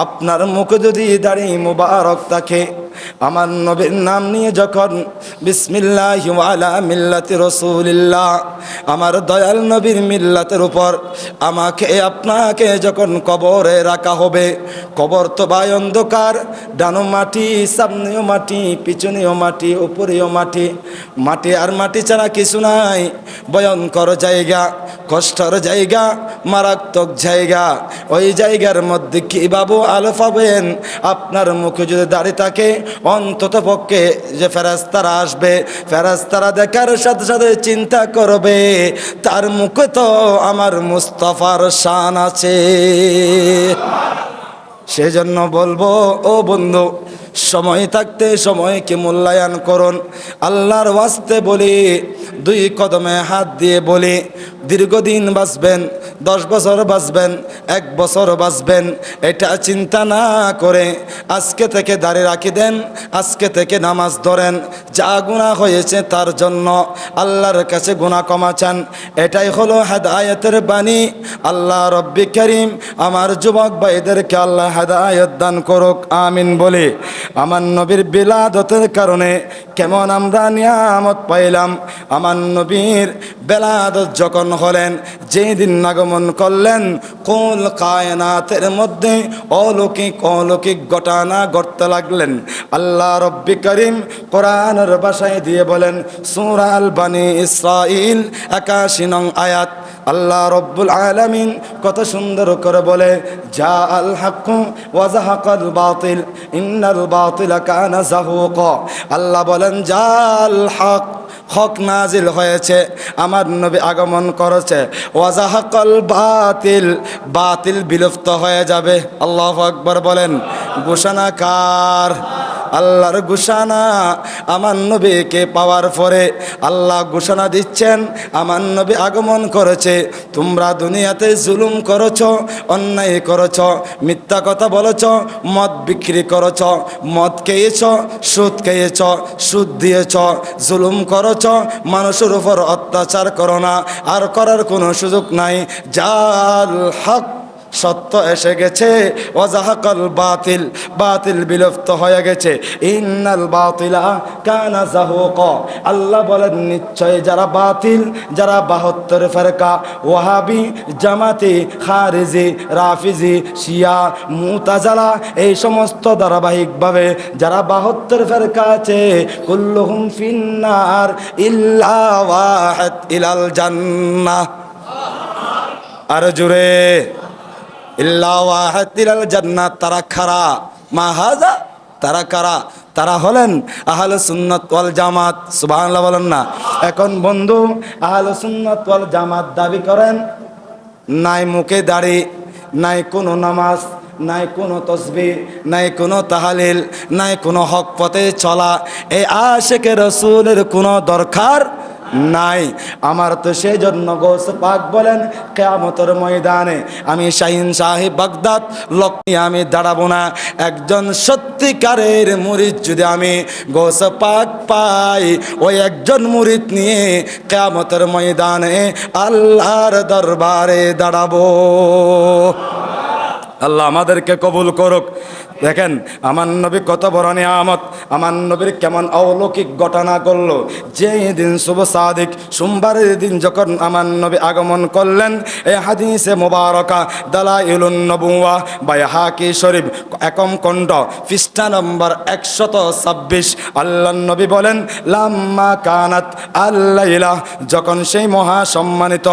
আপনার মুখে যদি দাড়ি মুবারক থাকে, আমার নবীর নাম নিয়ে যখন বিসমিল্লাহি ওয়া আলা মিল্লাতি রাসূলিল্লাহ, আমার দয়াল নবীর মিল্লাতের উপর আমাকে আপনাকে যখন কবরে রাখা হবে, কবর তো ভাই অন্ধকার, ডানো মাটি, সামনেও মাটি, পিছনেও মাটি, উপরেও মাটি, মাটি আর মাটি ছাড়া কিছু নাই, ভয়ঙ্কর জায়গা, কষ্টের জায়গা, মারাত্মক জায়গা। ওই জায়গার মধ্যে কীভাবে আলো পাবেন? আপনার মুখে যদি দাড়ি থাকে, অন্তত পক্ষে যে ফেরেশতারা আসবে, ফেরেশতারা দেখার সাথে সাথে চিন্তা করবে তার মুখে তো আমার মুস্তাফার শান আছে। সেজন্য বলবো ও বন্ধু, সময় থাকতে সময়কে মূল্যায়ন করুন। আল্লাহর ওয়াস্তে বলি, 2 কদমে হাত দিয়ে বলি, দীর্ঘদিন বাঁচবেন, 10 বছর বাঁচবেন, 1 বছর বাঁচবেন, এটা চিন্তা না করে আজকে থেকে দাঁড়িয়ে রাখি দেন, আজকে থেকে নামাজ ধরেন। যা গুনাহ হয়েছে তার জন্য আল্লাহর কাছে গুনাহ ক্ষমা চান। এটাই হলো হেদায়েতের বাণী। আল্লাহ রব্বি করিম আমার যুবক ভাইদেরকে আল্লাহ হেদায়েত দান করুক, আমিন বলে। আমার নবীর বিলাদতের কারণে কেমন আমরা নিয়ামত পাইলাম। আমার নবীর বেলাদত যখন হলেন, যেই দিন আগমন করলেন, কুল কায়নাতের মধ্যে অলৌকিক ঘটনা ঘটতে লাগলেন। আল্লাহ রব্বি করিম কোরআনের ভাষায় দিয়ে বলেন, সূরা আল বানী ইসরাইল 81 নং আয়াত। আল্লাহ রব্বুল আলামিন কত সুন্দর করে বলে, জা আল হক ওয়া যাহাকাল বাতিল ইন্নাল বাতিলা কানা যাহুকা। আল্লাহ বলেন, জা আল হক, হক নাজিল হয়েছে, আমার নবী আগমন করেছে। ওয়া যাহাকাল বাতিল, বাতিল বিলুপ্ত হয়ে যাবে। আল্লাহু আকবার বলেন। ঘোষণা কার? আল্লাহর ঘোষণা। আমার নবীকে পাওয়ার পরে আল্লাহ ঘোষণা দিচ্ছেন, আমার নবী আগমন করেছে। তোমরা দুনিয়াতে জুলুম করেছ, অন্যায় করেছ, মিথ্যা কথা বলেছ, মদ বিক্রি করেছ, মদ খেয়েছ, সুদ খেয়েছ, সুদ দিয়েছ, জুলুম করেছ, মানুষের উপর অত্যাচার করো না, আর করার কোনো সুযোগ নাই। জাল হক, সত্য এসে গেছে। ওয়াজাহাকাল বাতিল, বাতিল বিলুপ্ত হয়ে গেছে। ইন্নাল বাতিলা কানা যাহুকা। আল্লাহ বলেন, নিশ্চয় যারা বাতিল, যারা 72 ফেরকা, ওয়াহাবি, জামাতি, খারিজি, রাফিজি, শিয়া, মুতাজালা, এই সমস্ত ধারাবাহিকভাবে যারা 72 ফেরকা আছে, কুল্লুহুম ফিন্নার ইল্লা ওয়াহিদ ইলাল জান্নাহ। আর জুড়ে ইল্লা ওয়াহিদ ইলাল জান্নাত। তারা খারা মা হাযা, তারা কারা? তারা হলেন আহলে সুন্নাত ওয়াল জামাত। সুবহানাল্লাহ বলেন না। এখন বন্ধু, আহলে সুন্নাত ওয়াল জামাত দাবি করেন, নাই মুখে দাড়ি, নাই কোনো নামাজ, নাই কোনো তসবিহ, নাই কোনো তাহালিল, নাই কোনো হক পথে চলা। এই আশিকে রাসূলের কোনো দরকার নাই। আমার তো সেই জন্য গৌস পাক বলেন, কিয়ামতের ময়দানে আমি শাহিন সাহেব বাগদাদ লক্ষ্মী আমি দাঁড়াবো না। একজন সত্যিকারের মুরিদ যদি আমি গৌস পাক পাই, ওই একজন মুরিদ নিয়ে কিয়ামতের ময়দানে আল্লাহর দরবারে দাঁড়াবো। আল্লাহ আমাদেরকে কবুল করুক। দেখেন আমার নবী কত বড় নিয়ামত, আমার নবীর কেমন অলৌকিক ঘটনা করলো। যেই দিন শুভ সাদিক, সোমবারের দিন যখন আমার নবী আগমন করলেন, এই হাদিসে মুবারকা দালাইলুন নবুওয়া বাইহাকি শরীফ একম খণ্ড পৃষ্ঠা নম্বর 126। আল্লাহ নবী বলেন, লাম্মা কানাত আল্লাইলা, যখন সেই মহা সম্মানিত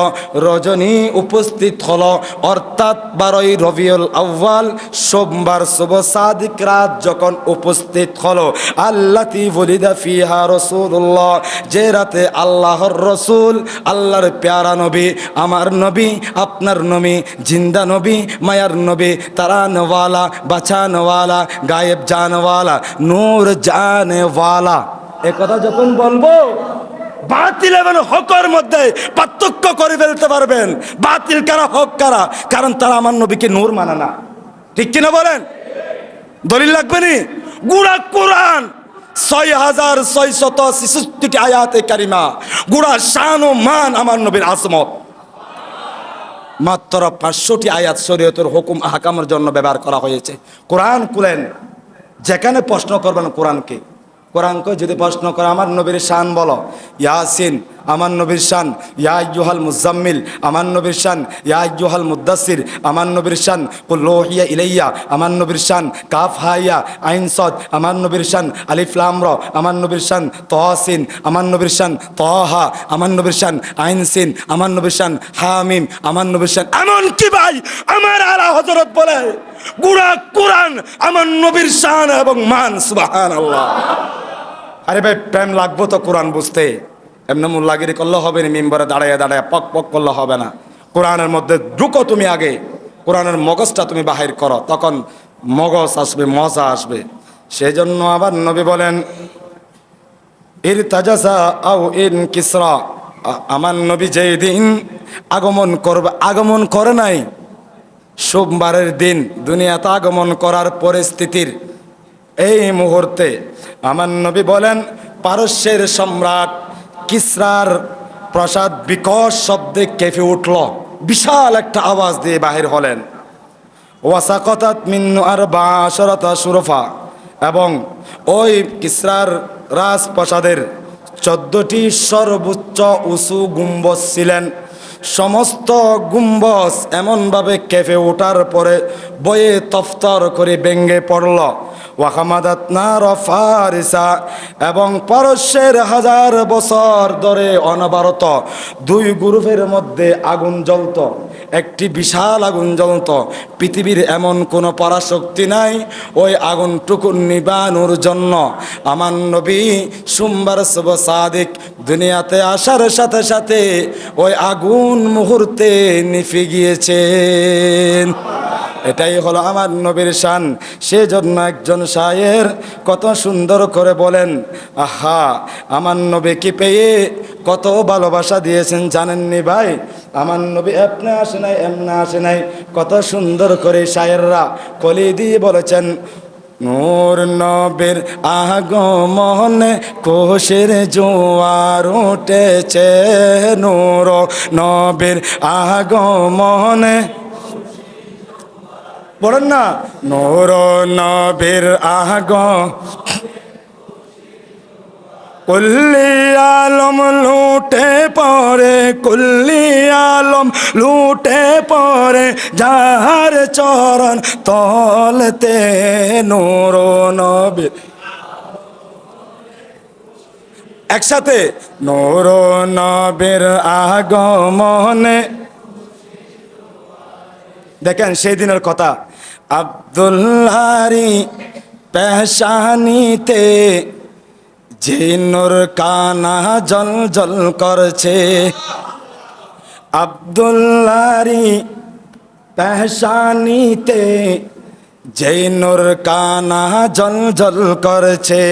রজনী উপস্থিত হলো, অর্থাৎ 12ই রবিউল আউয়াল সোমবার শুভ সাদিক রাত যখন উপস্থিত হলো, আল্লাতি ওলিদা ফিহা রাসূলুল্লাহ, যে রাতে আল্লাহর রসুল, আল্লাহর প্যারা নবী, আমার নবী, আপনার নবী, জিন্দা নবী, মায়ার নবী, তারানওয়ালা, বাঁচানওয়ালা, গায়েব জানওয়ালা, নূর জানেওয়ালা। এ কথা যখন বলবো, বাতিল এবং হকের মধ্যে পার্থক্য করে ফেলতে পারবেন। বাতিল কারা, হক কারা? কারণ তারা আমার নবীকে নূর মানে না। ঠিক কিনা বলেন? দলিল লাগবে নি? গুড়া কোরআন 6666 আয়াতে কারিমা, গুড়া শান ও মান আমার নবীর আজমত। মাত্র 500টি আয়াত শরীয়তের হুকুম আহকামের জন্য ব্যবহার করা হয়েছে। কোরআন খুলেন, যেখানে প্রশ্ন করবেন কোরআনকে, কোরআনকে যদি প্রশ্ন করে আমার নবীর শান বলো, ইয়াসিন আমার নবীর শান, ইয়া আইয়ুহাল মুজাম্মিল আমার নবীর শান, ইয়া আইয়ুহাল মুদ্দাসির আমার নবীর শান, কুল উহিয়া ইলাইয়া আমার নবীর শান, কাফ হাইয়া আইন সাদ আমার নবীর শান, আলিফ লাম র আমার নবীর শান, তাসিন আমার নবীর শান, তাহা আমার নবীর শান, আইন সিন আমার নবীর শান, হামিম আমার নবীর শান। এমন কি ভাই আমার আলা হযরত বলে গুড়া কোরআন আমার নবীর শান এবং মান। সুবহানাল্লাহ। আরে ভাই প্রেম লাগবো তো কোরআন বুঝতে, এমনি মুল্লাগিরি করলে হবে না, মিম্বরে দাঁড়ায় দাঁড়ায় পক পক করলে হবে না। কোরআনের মধ্যে ঢুকো তুমি, আগে কোরআনের মগজটা তুমি বাহির করো, তখন মগজ আসবে, মজা আসবে। সেজন্য আবার নবী বলেন ইরতাজাসা আও ইন কিসরা, আমার নবী যেই দিন আগমন করবে, আগমন করে নাই, সোমবারের দিন দুনিয়াতে আগমন করার পরিস্থিতির এই মুহূর্তে আমার নবী বলেন পারস্যের সম্রাট কিসরার প্রাসাদ বিকট শব্দে কেঁপে উঠল, বিশাল একটা আওয়াজ দিয়ে বাহির হলেন। ওয়াসাকাতাত মিন আরবাশারাতা শুরফা, এবং ওই কিসরার রাজপ্রাসাদের 14টি সর্বোচ্চ উঁচু গুম্বজ ছিলেন। সমস্ত গুম্বজ এমনভাবে কেঁপে ওঠার পরে বয়ে তফতর করে ভেঙে পড়ল। ওয়াহামাদাত নার ফারিসা, এবং পারস্যের 1000 বছর ধরে অনবরত দুই গ্রুপের মধ্যে আগুন জ্বলত, একটি বিশাল আগুন জ্বলত। পৃথিবীর এমন কোনো পরাশক্তি নাই ওই আগুনটুকু নিবানোর জন্য। আমার নবী সোমবার শুভ সাদিক দুনিয়াতে আসার সাথে সাথে ওই আগুন মুহূর্তে নিভে গিয়েছেন। এটাই হলো আমার নবীর শান। সেজন্য একজন শায়ের কত সুন্দর করে বলেন, আহা আমার নবীকে পেয়ে কত ভালোবাসা দিয়েছেন জানেননি ভাই? আমার নবী এমনি আসে নাই, এমনি আসে নাই, কত সুন্দর করে শায়েররা কলি দিয়ে বলেছেন, নূর নবীর আগমনে কোষের জোয়ার উঠেছে, নূর নবীর আগমনে, বলেন না, নূর নবীর কুল্লি আলম লুটে পড়ে, কুল্লি আলম লুটে পড়ে যাহার চরণ তলতে, নূর নবীর, একসাথে, নূর নবীর আগমনে। দেখেন সেই দিনের কথা, আব্দুল্লাহরি পেশানিতে যে নূর কানা জল জল করছে, আব্দুল্লাহরি পেশানিতে যে নূর কানা জল জল করছে,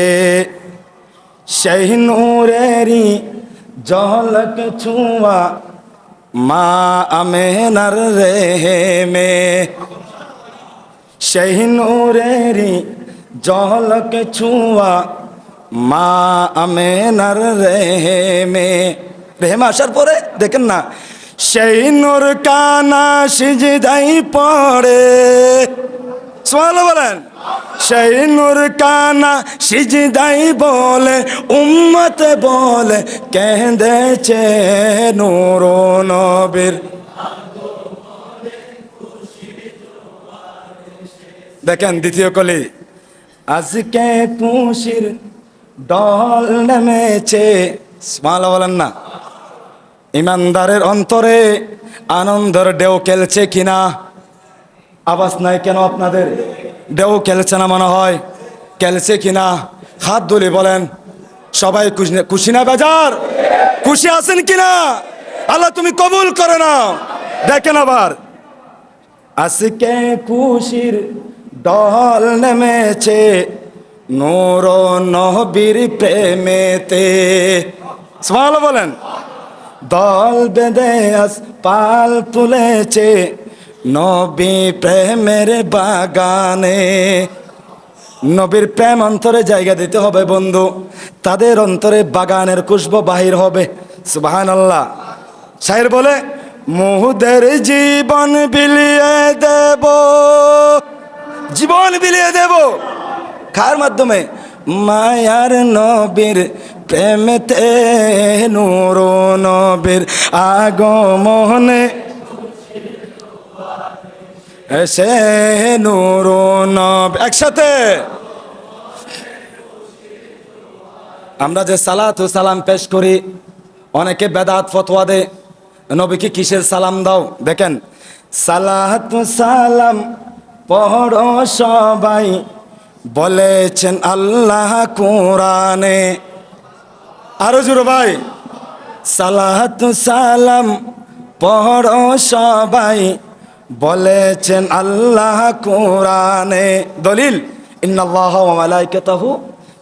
সেই নূরেরই ঝলক ছোঁয়া মা আমেনার রেহেমে, সেই নূরেরই ঝলক ছোঁয়া মা আমেনার রেহেমে। রেহেমে আসার পরে দেখেন না, সেই নূর কানা সিজদাই পড়ে, সুবহানাল্লাহ বলেন, সেই নূর কানা সিজদাই বলে, উম্মত বলে কেঁদেছে, নূর নবীর। দেখেন দ্বিতীয় কলি, আজকে খুশির ডল নেমেছে, সুবহানাল্লাহ বলেন না। ইমানদারের অন্তরে আনন্দের ঢেউ খেলছে কিনা? আওয়াজ নাই কেন আপনাদের? ঢেউ খেলছে না মনে হয়? খেলছে কিনা? হাত তুলে বলেন, সবাই খুশি না বেজার? খুশি আছেন কিনা? আল্লাহ তুমি কবুল করে নাও। দেখেন আবার, আজকে খুশির ডল নেমেছে নূর নবীর প্রেমেতে, সুবহানাল্লাহ বলেন। দল বেঁধে আজ পাল তুলেছে নবী প্রেমের বাগানে। নবীর প্রেম অন্তরে জায়গা দিতে হবে বন্ধু, তাদের অন্তরে বাগানের খুশবু বাহির হবে। সুবহানাল্লাহ। শায়ের বলে, মুহুদের জীবন বিলিয়ে দেব, জীবন বিলিয়ে দেব কার মাধ্যমে? মায়ার নবীর প্রেমেতে, নূর নবীর আগমনে, সে নূর নবী। একসাথে আমরা যে সালাত ও সালাম পেশ করি, অনেকে বেদাত ফতোয়া দে, নবীকে কিসের সালাম দাও? দেখেন, সালাত সালাম পড়ো সবাই বলেছেন আল্লাহ কোরআনে। আরো জোরে ভাই, সালাত সালাম পড়ো সবাই বলেছেন আল্লাহ কোরআনে। দলিল, ইন্নাল্লাহা ওয়া মালাইকাতাহু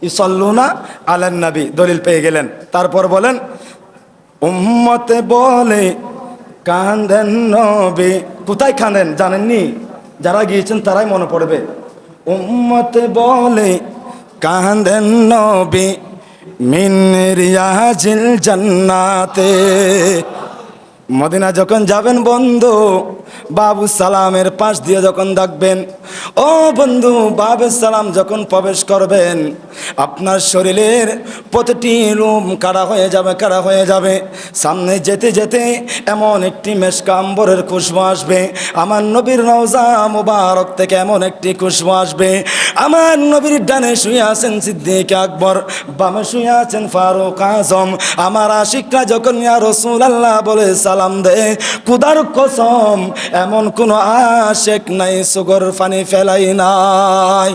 ইউসাল্লুনা আলান নবী, দলিল পেয়ে গেলেন। তারপর বলেন উম্মতে বলে কাঁদেন নবী, কোথায় কাঁদেন জানেননি? যারা গিয়েছেন তারাই মনে পড়বে। উম্মতে বলে কাঁদেন নবী মিন রিয়াজিল জান্নাতে। মদিনা যখন যাবেন বন্ধু, বাবু সালামের পাশ দিয়ে যখন দেখবেন, ও বন্ধু বাবু সালাম যখন প্রবেশ করবেন, আপনার শরীরের প্রতিটি রুম কাড়া হয়ে যাবে, কাড়া হয়ে যাবে। সামনে যেতে যেতে এমন একটি মেশকা আম্বরের খুশবু আসবে, আমার নবীর রওজা মুবারক থেকে এমন একটি খুশবু আসবে। আমার নবীর ডানে শুয়ে আছেন সিদ্দিক আকবর, বামে শুয়ে আছেন ফারুক আজম। আমার আশিকরা যখন ইয়া রাসূলুল্লাহ বলে সালাম দে, খুদার কসম এমন কোন আশেক নাই সুগর পানি ফেলাই নাই।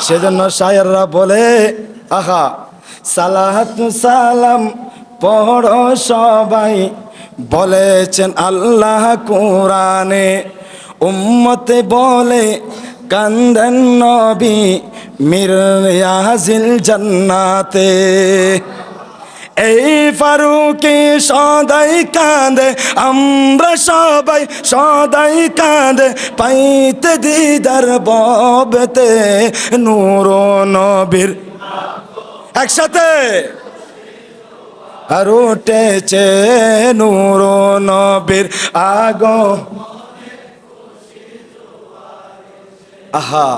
সেজন্য শায়েররা বলে আহা সালাতু সালাম পড়ো সবাই, বলেছেন আল্লাহ কোরআনে। উম্মতে বলে কান্দেন নবী মির রিয়াজিল জান্নাতে। এই ফারুকি সদাই কাঁদে, আমরা সবাই সদাই কাঁদে, পাইতে দিদার ববেতে নূর নবীর। একসাথে আর উঠেছে নূর নবীর আগমন। আহা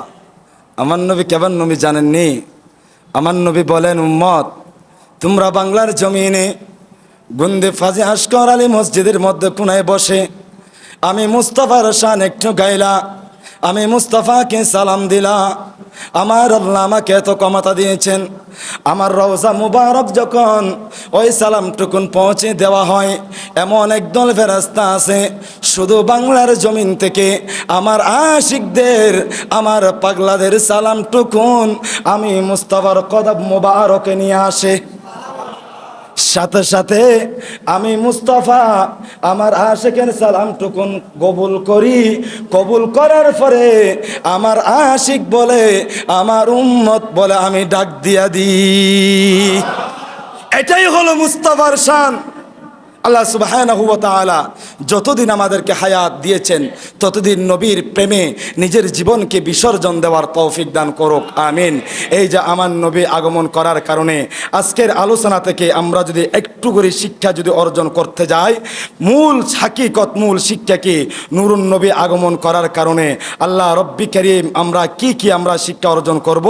আমার নবী কেমন নবী জানেননি? আমার নবী বলেন উম্মত তোমরা বাংলার জমিনে গুন্দে ফাজে আশকর আলী মসজিদের মধ্যে কোনায় বসে আমি মুস্তাফার শান একটু গাইলা, আমি মুস্তাফাকে সালাম দিলা। আমার আল্লাহ আমাকে এত ক্ষমতা দিয়েছেন, আমার রওজা মুবারক যখন ওই সালামটুকুন পৌঁছে দেওয়া হয়, এমন একদল ফেরেশতা আছে শুধু বাংলার জমিন থেকে আমার আশিকদের, আমার পাগলাদের সালামটুকুন আমি মুস্তাফার কদম মুবারকে নিয়ে আসে। সাথে সাথে আমি মুস্তাফা আমার আশিকের সালামটুকুন কবুল করি, কবুল করার পরে আমার আশিক বলে, আমার উম্মত বলে আমি ডাক দিয়া দিই। এটাই হলো মুস্তাফার শান। আল্লাহ সুবহানাহু ওয়া তাআলা যতদিন আমাদেরকে হায়াত দিয়েছেন ততদিন নবীর প্রেমে নিজের জীবনকে বিসর্জন দেওয়ার তৌফিক দান করুক, আমিন। এই যে আমার নবী আগমন করার কারণে আজকের আলোচনা থেকে আমরা যদি একটু করে শিক্ষা যদি অর্জন করতে যাই, মূল হাকিকত, মূল শিক্ষা কি? নূরুন নবী আগমন করার কারণে আল্লাহ রব্বি কারীম আমরা কি আমরা শিক্ষা অর্জন করব,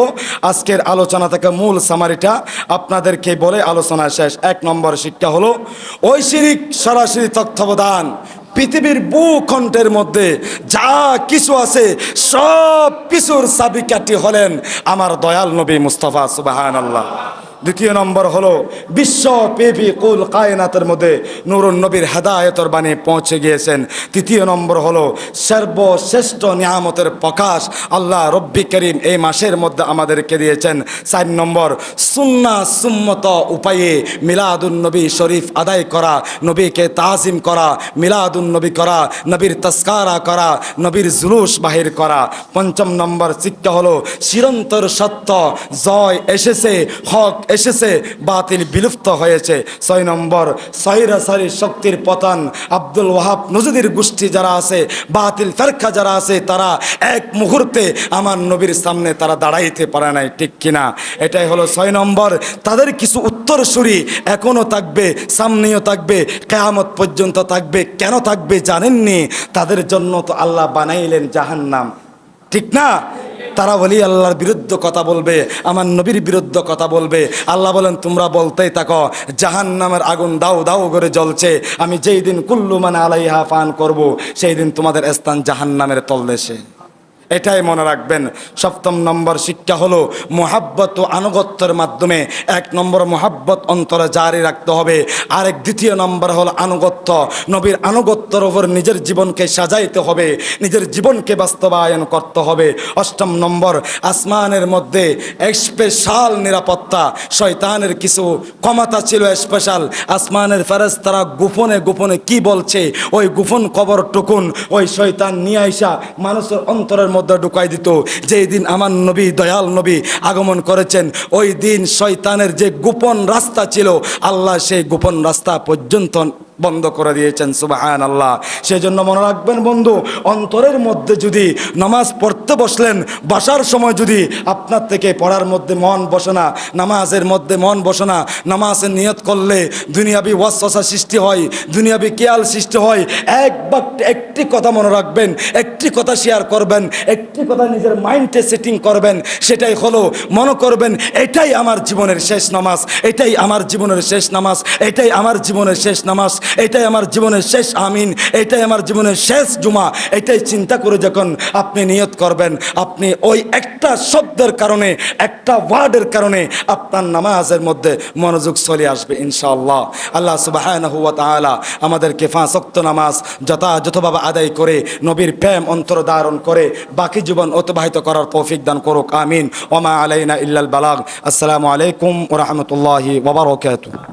আজকের আলোচনা থেকে মূল সামারিটা আপনাদেরকে বলে আলোচনা শেষ। 1 নম্বর শিক্ষা হলো ঐশিরিক সরাসরি তত্ত্বাবধান। পৃথিবীর ভূখণ্ডের মধ্যে যা কিছু আছে সব কিছুর চাবিকাঠি হলেন আমার দয়াল নবী মুস্তাফা, সুবহানাল্লাহ। 2 নম্বর হলো বিশ্বব্যাপী কুল কায়নাতের মধ্যে নূরুন নবীর হেদায়েতের বাণী পৌঁছে গিয়েছেন। 3 নম্বর হলো সর্বশ্রেষ্ঠ নিয়ামতের প্রকাশ আল্লাহ রব্বি করিম এই মাসের মধ্যে আমাদেরকে দিয়েছেন। 4 নম্বর সুন্নত উপায়ে মিলাদুন নবী শরীফ আদায় করা, নবীকে তাজিম করা, মিলাদুন নবী করা, নবীর তস্কারা করা, নবীর জুলুস বাহির করা। 5 নম্বর শিক্ষা হলো চিরন্তর সত্য জয় এসেছে, হক এসেছে, বাতিল বিলুপ্ত হয়েছে। 6 নম্বর সহিরাসারি শক্তির পতন। আব্দুল ওয়াহাব নজরুলের গোষ্ঠী যারা আছে, বাতিল ফেরকা যারা আছে, তারা এক মুহূর্তে আমার নবীর সামনে তারা দাঁড়াইতে পারে নাই, ঠিক কিনা? এটাই হলো 6 নম্বর। তাদের কিছু উত্তরসূরি এখনো থাকবে, সামনেও থাকবে, কিয়ামত পর্যন্ত থাকবে। কেন থাকবে জানেননি? তাদের জন্য তো আল্লাহ বানাইলেন জাহান্নাম, ঠিক না? তারা বলি আল্লাহর বিরুদ্ধে কথা বলবে, আমার নবীর বিরুদ্ধে কথা বলবে। আল্লাহ বলেন তোমরা বলতেই থাকো, জাহান্নামের আগুন দাও দাও করে জ্বলছে, আমি যেই দিন কুল্লু মান আলাইহা ফান করব, সেই দিন তোমাদের স্থান জাহান্নামের তলদেশে। এটাই মনে রাখবেন। 7 নম্বর শিক্ষা হলো মুহাব্বত ও আনুগত্যের মাধ্যমে 1 নম্বর মুহাব্বত অন্তরে জারি রাখতে হবে। আরেক 2 নম্বর হলো আনুগত্য। নবীর আনুগত্যের উপর নিজের জীবনকে সাজাইতে হবে, নিজের জীবনকে বাস্তবায়ন করতে হবে। 8 নম্বর আসমানের মধ্যে স্পেশাল নিরাপত্তা। শয়তানের কিছু ক্ষমতা ছিল স্পেশাল। আসমানের ফেরেশতারা গোপনে গোপনে কি বলছে, ওই গোপন খবর টুকুন ওই শয়তান নিয়ে আইসা মানুষের অন্তরের মধ্যে মধ্যে ঢুকাই দিত। যেই দিন আমার নবী, দয়াল নবী আগমন করেছেন, ওই দিন শয়তানের যে গোপন রাস্তা ছিল, আল্লাহ সেই গোপন রাস্তা পর্যন্ত বন্ধ করে দিয়েছেন। সুবহানাল্লাহ। সেজন্য মনে রাখবেন বন্ধু, অন্তরের মধ্যে যদি নামাজ পড়তে বসলেন, বসার সময় যদি আপনার থেকে পড়ার মধ্যে মন বসে না, নামাজের মধ্যে মন বসে না, নামাজের নিয়ত করলে দুনিয়াবি ওয়াসওয়াসা সৃষ্টি হয়, দুনিয়াবি খেয়াল সৃষ্টি হয়। একটি কথা মনে রাখবেন, একটি কথা শেয়ার করবেন, একটি কথা নিজের মাইন্ডে সেটিং করবেন, সেটাই হলো মনে করবেন এটাই আমার জীবনের শেষ নামাজ, এটাই আমার জীবনের শেষ নামাজ, এটাই আমার জীবনের শেষ নামাজ, এটাই আমার জীবনের শেষ আমিন, এটাই আমার জীবনের শেষ জুমা। এটাই চিন্তা করে যখন আপনি নিয়ত করবেন, আপনি ওই একটা শব্দের কারণে, একটা ওয়ার্ডের কারণে আপনার নামাজের মধ্যে মনোযোগ চলে আসবে ইনশাআল্লাহ। আল্লাহ সুবহানাহু ওয়া তাআলা আমাদেরকে 5 ওয়াক্ত নামাজ যথাযথভাবে আদায় করে নবীর প্রেম অন্তর ধারণ করে বাকি জীবন অতিবাহিত করার তৌফিক দান করুক, আমিন। ওয়া মা আলাইনা ইল্লাল বালাগ। আসসালামু আলাইকুম ওয়া রাহমাতুল্লাহি ওয়া বারাকাতুহু।